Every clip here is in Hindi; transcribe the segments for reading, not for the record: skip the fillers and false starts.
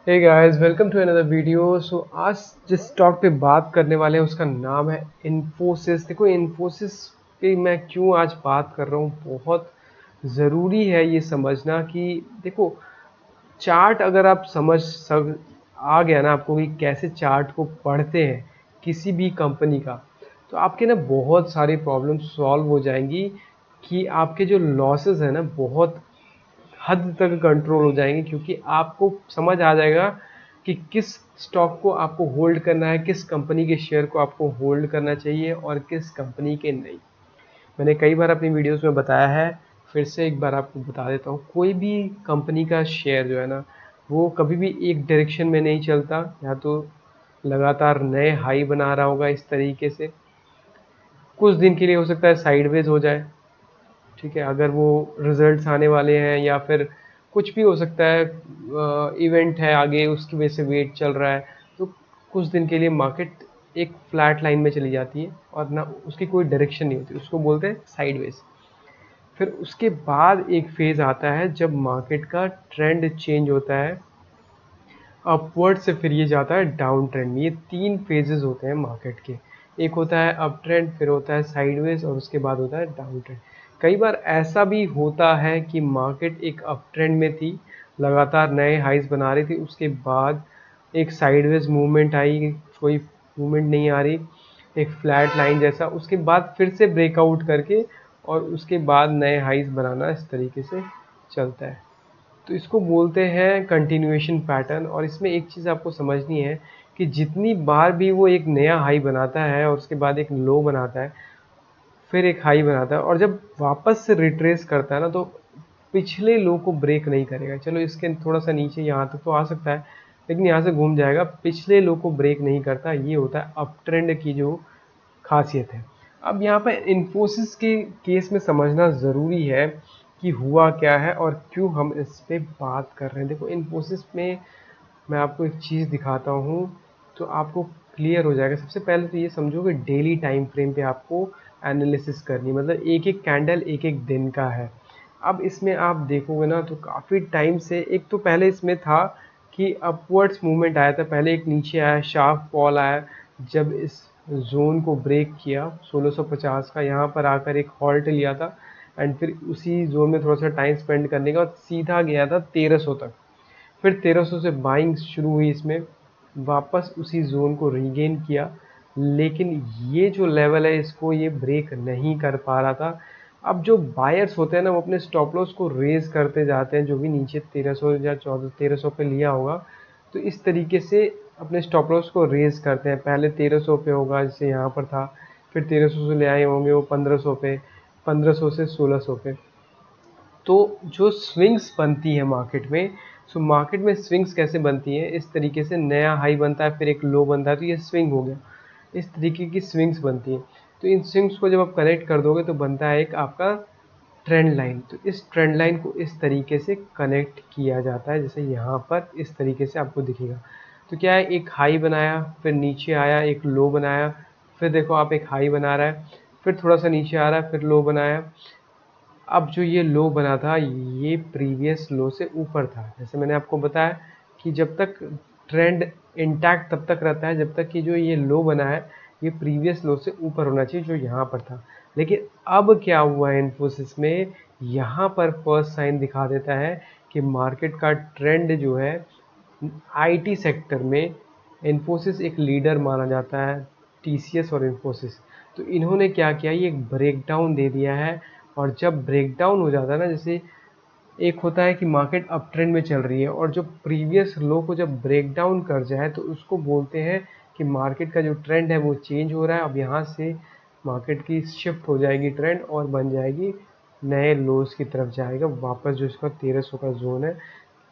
Hey guys, welcome to another video. आज जिस स्टॉक पे बात करने वाले हैं उसका नाम है इन्फोसिस। देखो, इन्फोसिस पे मैं क्यों आज बात कर रहा हूँ, बहुत ज़रूरी है ये समझना कि देखो, चार्ट अगर आप समझ सब आ गया ना आपको कि कैसे चार्ट को पढ़ते हैं किसी भी कंपनी का, तो आपके ना बहुत सारी प्रॉब्लम सॉल्व हो जाएंगी। कि आपके जो लॉसेस है ना बहुत हद तक कंट्रोल हो जाएंगे, क्योंकि आपको समझ आ जाएगा कि किस स्टॉक को आपको होल्ड करना है, किस कंपनी के शेयर को आपको होल्ड करना चाहिए और किस कंपनी के नहीं। मैंने कई बार अपनी वीडियोस में बताया है, फिर से एक बार आपको बता देता हूँ। कोई भी कंपनी का शेयर जो है ना, वो कभी भी एक डायरेक्शन में नहीं चलता। या तो लगातार नए हाई बना रहा होगा इस तरीके से, कुछ दिन के लिए हो सकता है साइडवेज हो जाए। ठीक है, अगर वो रिजल्ट्स आने वाले हैं या फिर कुछ भी हो सकता है, इवेंट है आगे उसकी वजह से वेट चल रहा है, तो कुछ दिन के लिए मार्केट एक फ्लैट लाइन में चली जाती है और ना उसकी कोई डायरेक्शन नहीं होती, उसको बोलते हैं साइडवेज। फिर उसके बाद एक फेज आता है जब मार्केट का ट्रेंड चेंज होता है अपवर्ड से, फिर ये जाता है डाउन ट्रेंड में। ये तीन फेजेस होते हैं मार्केट के। एक होता है अप ट्रेंड, फिर होता है साइडवेज और उसके बाद होता है डाउन ट्रेंड। कई बार ऐसा भी होता है कि मार्केट एक अप ट्रेंड में थी, लगातार नए हाइज बना रही थी, उसके बाद एक साइडवेज मूवमेंट आई, कोई मूवमेंट नहीं आ रही, एक फ्लैट लाइन जैसा, उसके बाद फिर से ब्रेकआउट करके और उसके बाद नए हाइज बनाना, इस तरीके से चलता है। तो इसको बोलते हैं कंटिन्यूएशन पैटर्न। और इसमें एक चीज़ आपको समझनी है कि जितनी बार भी वो एक नया हाई बनाता है और उसके बाद एक लो बनाता है, फिर एक हाई बनाता है और जब वापस से रिट्रेस करता है ना, तो पिछले लो को ब्रेक नहीं करेगा। चलो इसके थोड़ा सा नीचे यहाँ तक तो आ सकता है, लेकिन यहाँ से घूम जाएगा, पिछले लो को ब्रेक नहीं करता। ये होता है अप ट्रेंड की जो खासियत है। अब यहाँ पर इन्फोसिस के केस में समझना ज़रूरी है कि हुआ क्या है और क्यों हम इस पे बात कर रहे हैं। देखो, इन्फोसिस में मैं आपको एक चीज़ दिखाता हूँ तो आपको क्लियर हो जाएगा। सबसे पहले तो ये समझो कि डेली टाइम फ्रेम पे आपको एनालिसिस करनी, मतलब एक एक कैंडल एक एक दिन का है। अब इसमें आप देखोगे ना तो काफ़ी टाइम से, एक तो पहले इसमें था कि अपवर्ड्स मूवमेंट आया था, पहले एक नीचे आया, शार्प फॉल आया, जब इस जोन को ब्रेक किया 1650 का, यहाँ पर आकर एक हॉल्ट लिया था एंड फिर उसी जोन में थोड़ा सा टाइम स्पेंड करने का बाद सीधा गया था 1300 तक। फिर 1300 से बाइंग शुरू हुई इसमें, वापस उसी जोन को रीगेन किया, लेकिन ये जो लेवल है इसको ये ब्रेक नहीं कर पा रहा था। अब जो बायर्स होते हैं ना, वो अपने स्टॉप लॉस को रेज करते जाते हैं, जो भी नीचे 1300 या 14 1300 पे लिया होगा, तो इस तरीके से अपने स्टॉप लॉस को रेज करते हैं। पहले 1300 पे होगा, जैसे यहाँ पर था, फिर 1300 से ले आए होंगे वो 1500 पे, 1500 से 1600 पे। तो जो स्विंग्स बनती है मार्केट में, सो मार्केट में स्विंग्स कैसे बनती हैं, इस तरीके से नया हाई बनता है, फिर एक लो बनता है, तो ये स्विंग हो गया। इस तरीके की स्विंग्स बनती हैं। तो इन स्विंग्स को जब आप कनेक्ट कर दोगे तो बनता है एक आपका ट्रेंड लाइन। तो इस ट्रेंड लाइन को इस तरीके से कनेक्ट किया जाता है, जैसे यहाँ पर इस तरीके से आपको दिखेगा। तो क्या है, एक हाई बनाया, फिर नीचे आया, एक लो बनाया, फिर देखो आप एक हाई बना रहा है, फिर थोड़ा सा नीचे आ रहा है, फिर लो बनाया। अब जो ये लो बना था, ये प्रीवियस लो से ऊपर था। जैसे मैंने आपको बताया कि जब तक ट्रेंड इंटैक्ट तब तक रहता है जब तक कि जो ये लो बना है ये प्रीवियस लो से ऊपर होना चाहिए, जो यहाँ पर था। लेकिन अब क्या हुआ है इन्फोसिस में, यहाँ पर फर्स्ट साइन दिखा देता है कि मार्केट का ट्रेंड जो है आईटी सेक्टर में, इन्फोसिस एक लीडर माना जाता है, टीसीएस और इन्फोसिस। तो इन्होंने क्या किया, ये एक ब्रेकडाउन दे दिया है। और जब ब्रेकडाउन हो जाता है ना, जैसे एक होता है कि मार्केट अप ट्रेंड में चल रही है और जो प्रीवियस लो को जब ब्रेकडाउन कर जाए तो उसको बोलते हैं कि मार्केट का जो ट्रेंड है वो चेंज हो रहा है। अब यहाँ से मार्केट की शिफ्ट हो जाएगी ट्रेंड और बन जाएगी नए लोज की तरफ जाएगा वापस, जो इसका 1300 का जोन है।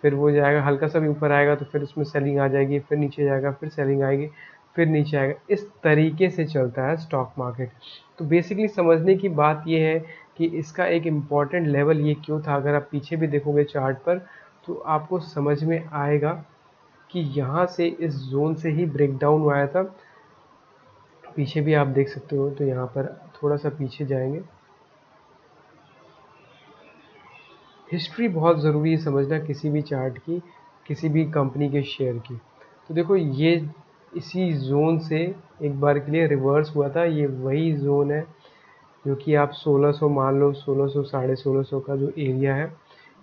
फिर वो जाएगा, हल्का सा भी ऊपर आएगा तो फिर उसमें सेलिंग आ जाएगी, फिर नीचे जाएगा, फिर सेलिंग आएगी, फिर नीचे आएगा। इस तरीके से चलता है स्टॉक मार्केट। तो बेसिकली समझने की बात ये है कि इसका एक इम्पॉर्टेंट लेवल ये क्यों था। अगर आप पीछे भी देखोगे चार्ट पर तो आपको समझ में आएगा कि यहाँ से इस जोन से ही ब्रेकडाउन हुआ था। पीछे भी आप देख सकते हो, तो यहाँ पर थोड़ा सा पीछे जाएंगे। हिस्ट्री बहुत ज़रूरी है समझना किसी भी चार्ट की, किसी भी कंपनी के शेयर की। तो देखो ये इसी जोन से एक बार के लिए रिवर्स हुआ था, ये वही जोन है जो कि आप 1600 मान लो, 1600 1650 का जो एरिया है,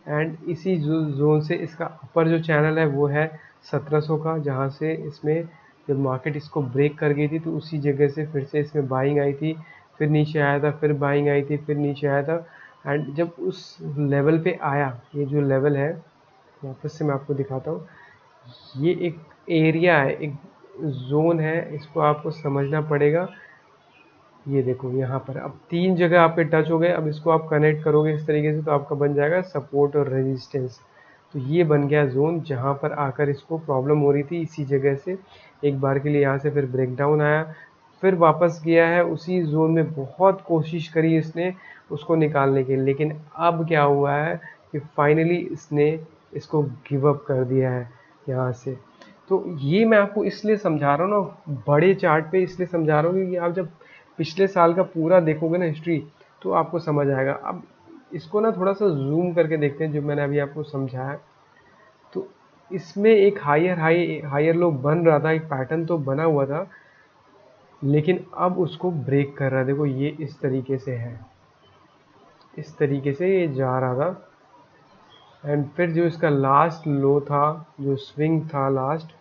एंड इसी जोन से इसका अपर जो चैनल है वो है 1700 का, जहाँ से इसमें जब मार्केट इसको ब्रेक कर गई थी तो उसी जगह से फिर से इसमें बाइंग आई थी, फिर नीचे आया था, फिर बाइंग आई थी, फिर नीचे आया था, एंड जब उस लेवल पे आया, ये जो लेवल है वापस से मैं आपको दिखाता हूँ, ये एक एरिया है, एक जोन है, इसको आपको समझना पड़ेगा। ये देखो यहाँ पर अब 3 जगह आप पे टच हो गए, अब इसको आप कनेक्ट करोगे इस तरीके से तो आपका बन जाएगा सपोर्ट और रेजिस्टेंस। तो ये बन गया जोन जहाँ पर आकर इसको प्रॉब्लम हो रही थी, इसी जगह से एक बार के लिए यहाँ से फिर ब्रेकडाउन आया, फिर वापस गया है उसी जोन में, बहुत कोशिश करी इसने उसको निकालने की, लेकिन अब क्या हुआ है कि फाइनली इसने इसको गिव अप कर दिया है यहाँ से। तो ये मैं आपको इसलिए समझा रहा हूँ ना, बड़े चार्ट पे इसलिए समझा रहा हूँ क्योंकि आप जब पिछले साल का पूरा देखोगे ना हिस्ट्री, तो आपको समझ आएगा। अब इसको ना थोड़ा सा जूम करके देखते हैं, जो मैंने अभी आपको समझाया। तो इसमें एक हायर लो बन रहा था, एक पैटर्न तो बना हुआ था, लेकिन अब उसको ब्रेक कर रहा है। देखो ये इस तरीके से है, इस तरीके से ये जा रहा था, एंड फिर जो इसका लास्ट लो था, जो स्विंग था, लास्ट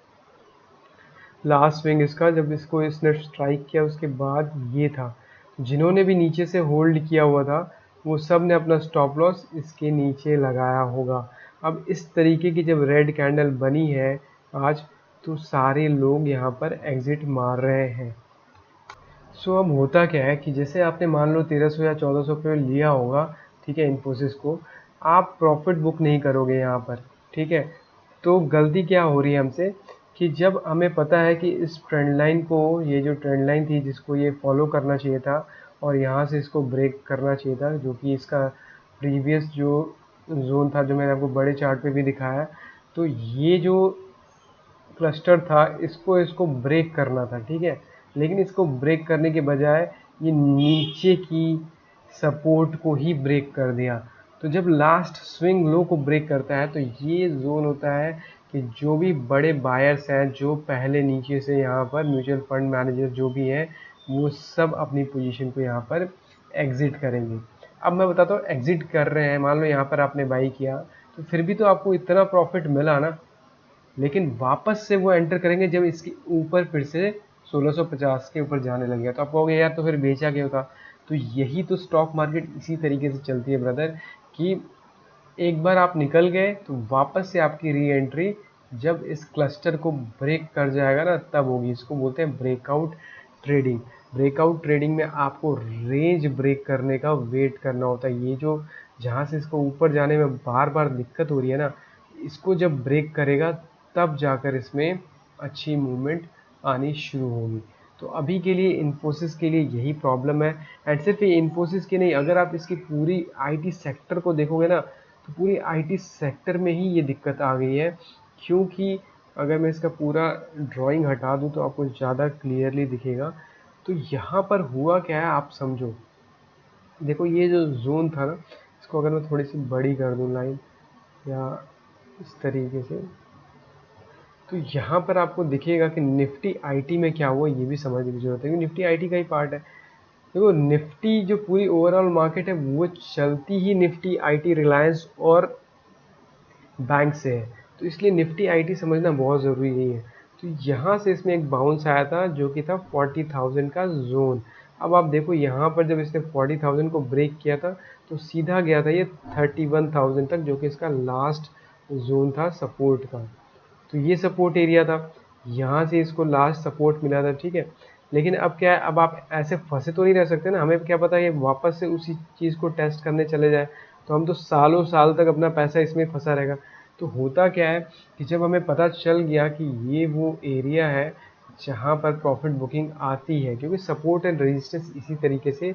स्विंग इसका, जब इसको इसने स्ट्राइक किया उसके बाद ये था। जिन्होंने भी नीचे से होल्ड किया हुआ था वो सब ने अपना स्टॉप लॉस इसके नीचे लगाया होगा। अब इस तरीके की जब रेड कैंडल बनी है आज, तो सारे लोग यहाँ पर एग्जिट मार रहे हैं। सो अब होता क्या है कि जैसे आपने मान लो 1300 या 1400 पे लिया होगा, ठीक है, इन्फोसिस को, आप प्रॉफिट बुक नहीं करोगे यहाँ पर, ठीक है। तो गलती क्या हो रही है हमसे कि जब हमें पता है कि इस ट्रेंड लाइन को, ये जो ट्रेंड लाइन थी जिसको ये फॉलो करना चाहिए था और यहाँ से इसको ब्रेक करना चाहिए था, जो कि इसका प्रीवियस जो जोन था, जो मैंने आपको बड़े चार्ट पे भी दिखाया, तो ये जो क्लस्टर था इसको इसको ब्रेक करना था, ठीक है। लेकिन इसको ब्रेक करने के बजाय ये नीचे की सपोर्ट को ही ब्रेक कर दिया। तो जब लास्ट स्विंग लो को ब्रेक करता है तो ये जोन होता है कि जो भी बड़े बायर्स हैं, जो पहले नीचे से यहाँ पर म्यूचुअल फंड मैनेजर जो भी हैं, वो सब अपनी पोजीशन को यहाँ पर एग्जिट करेंगे। अब मैं बताता हूँ एग्जिट कर रहे हैं, मान लो यहाँ पर आपने बाई किया, तो फिर भी तो आपको इतना प्रॉफिट मिला ना, लेकिन वापस से वो एंटर करेंगे जब इसके ऊपर फिर से 1650 के ऊपर जाने लगेगा। तो आप कहोगे यार तो फिर बेचा क्यों था? तो यही तो स्टॉक मार्केट इसी तरीके से चलती है ब्रदर, कि एक बार आप निकल गए तो वापस से आपकी री एंट्री जब इस क्लस्टर को ब्रेक कर जाएगा ना, तब होगी। इसको बोलते हैं ब्रेकआउट ट्रेडिंग। ब्रेकआउट ट्रेडिंग में आपको रेंज ब्रेक करने का वेट करना होता है। ये जो जहाँ से इसको ऊपर जाने में बार बार दिक्कत हो रही है ना, इसको जब ब्रेक करेगा तब जाकर इसमें अच्छी मूवमेंट आनी शुरू होगी। तो अभी के लिए इन्फोसिस के लिए यही प्रॉब्लम है। एंड सिर्फ ये इन्फोसिस की नहीं, अगर आप इसकी पूरी आईटी सेक्टर को देखोगे ना, तो पूरी आईटी सेक्टर में ही ये दिक्कत आ गई है। क्योंकि अगर मैं इसका पूरा ड्राइंग हटा दूं तो आपको ज़्यादा क्लियरली दिखेगा। तो यहाँ पर हुआ क्या है आप समझो। देखो ये जो जोन था ना, इसको अगर मैं थोड़ी सी बड़ी कर दूं लाइन, या इस तरीके से, तो यहाँ पर आपको दिखेगा कि निफ्टी आईटी में क्या हुआ, ये भी समझने की जरूरत है क्योंकि निफ्टी आईटी का ही पार्ट है। देखो निफ्टी जो पूरी ओवरऑल मार्केट है वो चलती ही निफ्टी आईटी रिलायंस और बैंक से है, तो इसलिए निफ्टी आईटी समझना बहुत ज़रूरी नहीं है। तो यहाँ से इसमें एक बाउंस आया था जो कि था 40,000 का जोन। अब आप देखो यहाँ पर जब इसने 40,000 को ब्रेक किया था तो सीधा गया था ये 31,000 तक, जो कि इसका लास्ट जोन था सपोर्ट का। तो ये सपोर्ट एरिया था, यहाँ से इसको लास्ट सपोर्ट मिला था, ठीक है। लेकिन अब क्या है, अब आप ऐसे फंसे तो नहीं रह सकते ना, हमें क्या पता ये वापस से उसी चीज़ को टेस्ट करने चले जाए, तो हम तो सालों साल तक अपना पैसा इसमें फंसा रहेगा। तो होता क्या है कि जब हमें पता चल गया कि ये वो एरिया है जहाँ पर प्रॉफिट बुकिंग आती है, क्योंकि सपोर्ट एंड रेजिस्टेंस इसी तरीके से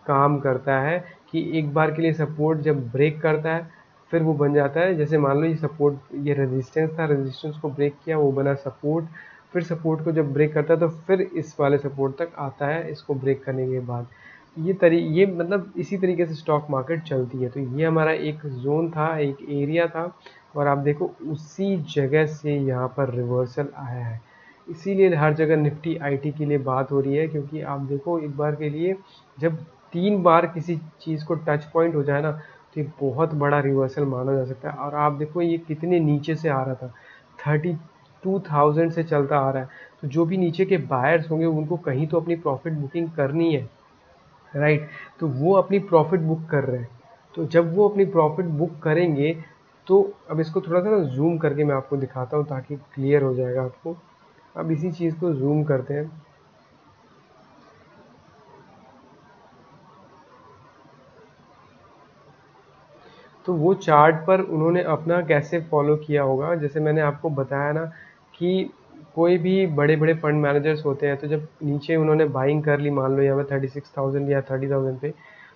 काम करता है कि एक बार के लिए सपोर्ट जब ब्रेक करता है फिर वो बन जाता है, जैसे मान लो ये सपोर्ट, ये रेजिस्टेंस था, रेजिस्टेंस को ब्रेक किया वो बना सपोर्ट, फिर सपोर्ट को जब ब्रेक करता है तो फिर इस वाले सपोर्ट तक आता है इसको ब्रेक करने के बाद। ये मतलब इसी तरीके से स्टॉक मार्केट चलती है। तो ये हमारा एक जोन था, एक एरिया था और आप देखो उसी जगह से यहाँ पर रिवर्सल आया है। इसीलिए हर जगह निफ्टी आईटी के लिए बात हो रही है, क्योंकि आप देखो एक बार के लिए जब 3 बार किसी चीज़ को टच पॉइंट हो जाए ना, तो ये बहुत बड़ा रिवर्सल माना जा सकता है। और आप देखो ये कितने नीचे से आ रहा था, 32,000 से चलता आ रहा है। तो जो भी नीचे के बायर्स होंगे उनको कहीं तो अपनी प्रॉफिट बुकिंग करनी है, राइट। तो वो अपनी प्रॉफिट बुक कर रहे हैं। तो जब वो अपनी प्रॉफिट बुक करेंगे, तो अब इसको थोड़ा सा ना जूम करके मैं आपको दिखाता हूँ ताकि क्लियर हो जाएगा आपको। अब इसी चीज़ को जूम करते हैं। तो वो चार्ट पर उन्होंने अपना कैसे फॉलो किया होगा, जैसे मैंने आपको बताया ना कि कोई भी बड़े बड़े फंड मैनेजर्स होते हैं, तो जब नीचे उन्होंने बाइंग कर ली, मान लो यहाँ पे 36,000 या 30,000 पे,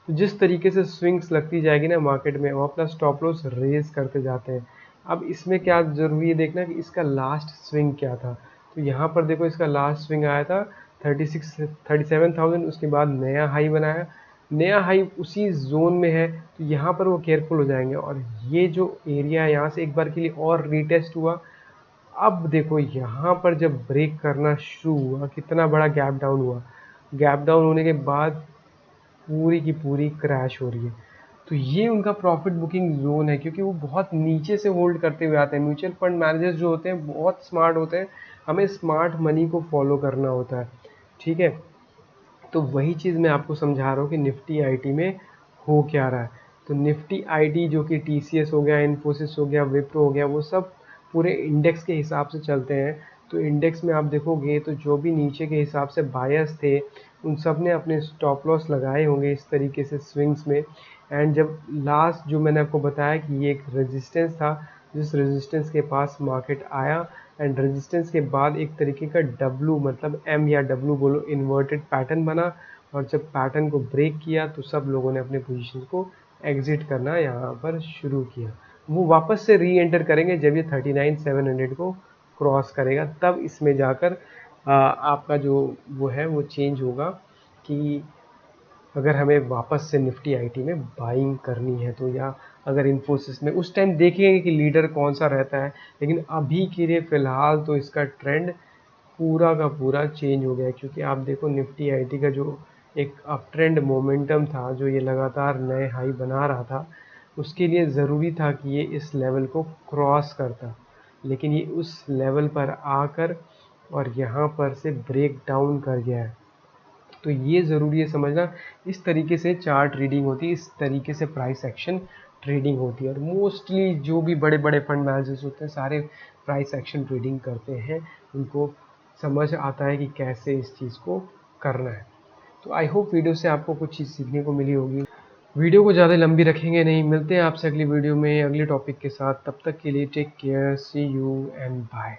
तो जिस तरीके से स्विंग्स लगती जाएगी ना मार्केट में, वो अपना स्टॉप लॉस रेज करते जाते हैं। अब इसमें क्या ज़रूरी है देखना कि इसका लास्ट स्विंग क्या था। तो यहाँ पर देखो इसका लास्ट स्विंग आया था 37,000, उसके बाद नया हाई बनाया, नया हाई उसी जोन में है। तो यहाँ पर वो केयरफुल हो जाएंगे, और ये जो एरिया है यहाँ से एक बार के लिए और रीटेस्ट हुआ। अब देखो यहाँ पर जब ब्रेक करना शुरू हुआ, कितना बड़ा गैप डाउन हुआ, गैप डाउन होने के बाद पूरी की पूरी क्रैश हो रही है। तो ये उनका प्रॉफिट बुकिंग जोन है, क्योंकि वो बहुत नीचे से होल्ड करते हुए आते हैं। म्यूचुअल फंड मैनेजर्स जो होते हैं बहुत स्मार्ट होते हैं, हमें स्मार्ट मनी को फॉलो करना होता है, ठीक है। तो वही चीज़ मैं आपको समझा रहा हूँ कि निफ्टी आईटी में हो क्या रहा है। तो निफ्टी आईटी जो कि टीसीएस हो गया, इन्फोसिस हो गया, विप्रो हो गया, वो सब पूरे इंडेक्स के हिसाब से चलते हैं। तो इंडेक्स में आप देखोगे तो जो भी नीचे के हिसाब से बायर्स थे, उन सब ने अपने स्टॉप लॉस लगाए होंगे इस तरीके से स्विंग्स में। एंड जब लास्ट जो मैंने आपको बताया कि ये एक रेजिस्टेंस था, जिस रेजिस्टेंस के पास मार्केट आया, एंड रेजिस्टेंस के बाद एक तरीके का डब्लू, मतलब एम या डब्लू बोलो, इन्वर्टेड पैटर्न बना। और जब पैटर्न को ब्रेक किया तो सब लोगों ने अपने पोजीशन को एग्जिट करना यहाँ पर शुरू किया। वो वापस से री एंटर करेंगे जब ये 39,700 को क्रॉस करेगा, तब इसमें जाकर आपका जो वो है वो चेंज होगा कि अगर हमें वापस से निफ्टी आईटी में बाइंग करनी है तो, या अगर इन्फोसिस में उस टाइम देखेंगे कि लीडर कौन सा रहता है। लेकिन अभी के लिए फ़िलहाल तो इसका ट्रेंड पूरा का पूरा चेंज हो गया है, क्योंकि आप देखो निफ्टी आईटी का जो एक अप ट्रेंड मोमेंटम था, जो ये लगातार नए हाई बना रहा था, उसके लिए ज़रूरी था कि ये इस लेवल को क्रॉस करता। लेकिन ये उस लेवल पर आकर और यहाँ पर से ब्रेक डाउन कर गया है। तो ये ज़रूरी है समझना, इस तरीके से चार्ट रीडिंग होती है, इस तरीके से प्राइस एक्शन ट्रेडिंग होती है। और मोस्टली जो भी बड़े बड़े फंड मैनेजर्स होते हैं सारे प्राइस एक्शन ट्रेडिंग करते हैं, उनको समझ आता है कि कैसे इस चीज़ को करना है। तो आई होप वीडियो से आपको कुछ चीज़ सीखने को मिली होगी। वीडियो को ज़्यादा लंबी रखेंगे नहीं, मिलते हैं आपसे अगली वीडियो में अगले टॉपिक के साथ। तब तक के लिए take care, see you and bye.